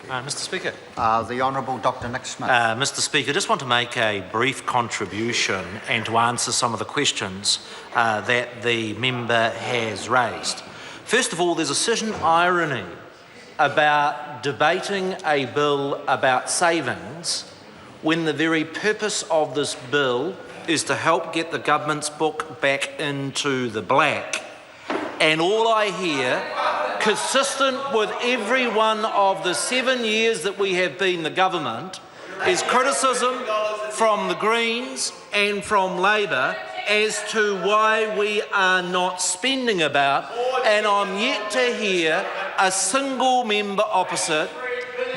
Mr Speaker. The Honourable Dr Nick Smith. Mr Speaker, I just want to make a brief contribution and to answer some of the questions that the member has raised. First of all, there's a certain irony about debating a bill about savings when the very purpose of this bill is to help get the government's book back into the black. And all I hear, consistent with every one of the 7 years that we have been the government, is criticism from the Greens and from Labor as to why we are not spending about, and I'm yet to hear a single member opposite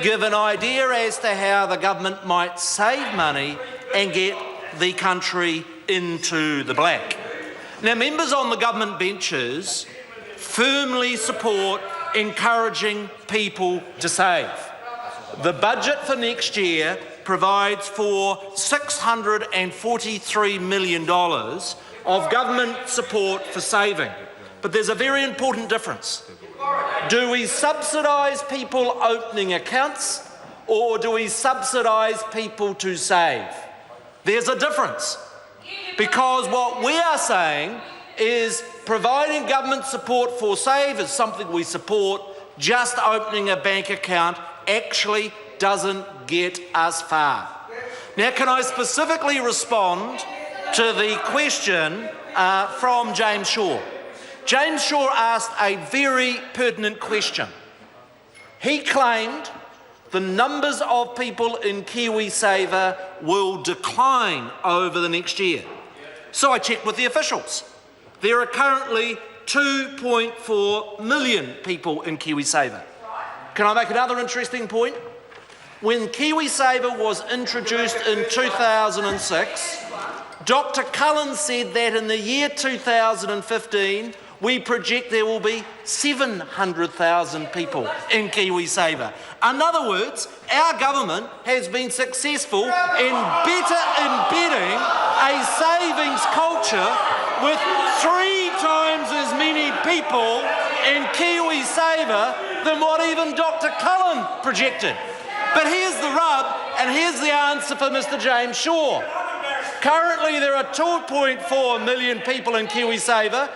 give an idea as to how the government might save money and get the country into the black. Now, members on the government benches firmly support encouraging people to save. The budget for next year provides for $643 million of government support for saving. But there's a very important difference. Do we subsidise people opening accounts, or do we subsidise people to save? There's a difference. Because what we are saying is providing government support for save is something we support. Just opening a bank account actually doesn't get us far. Now, can I specifically respond to the question from James Shaw? James Shaw asked a very pertinent question. He claimed the numbers of people in KiwiSaver will decline over the next year. So I checked with the officials. There are currently 2.4 million people in KiwiSaver. Can I make another interesting point? When KiwiSaver was introduced in 2006, Dr Cullen said that in the year 2015, we project there will be 700,000 people in KiwiSaver. In other words, our government has been successful in better embedding a savings culture with 3 times as many people in KiwiSaver than what even Dr Cullen projected. But here's the rub, and here's the answer for Mr James Shaw. Currently there are 2.4 million people in KiwiSaver.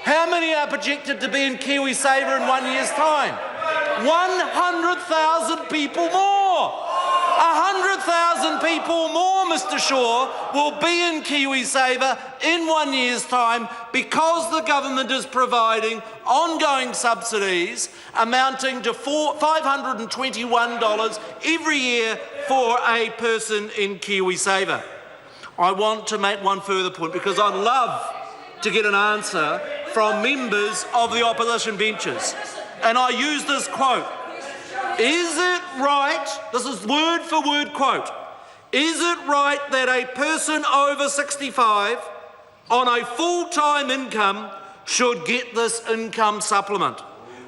How many are projected to be in KiwiSaver in 1 year's time? 100,000 people more. 100,000 people more, Mr Shaw, will be in KiwiSaver in 1 year's time because the government is providing ongoing subsidies amounting to $521 every year for a person in KiwiSaver. I want to make one further point because I'd love to get an answer from members of the opposition benches. And I use this quote. Is it right, this is word for word quote, is it right that a person over 65 on a full-time income should get this income supplement?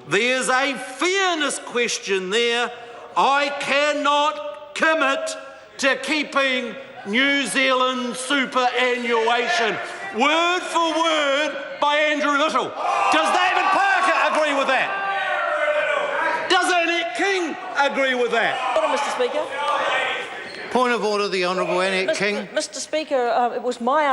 There's a fairness question there. I cannot commit to keeping New Zealand superannuation. Word for word by Andrew Little. Does David Parker agree with that? Does Annette King agree with that? Order, Mr Speaker. Point of order, the Honourable Annette King. Mr Speaker, it was my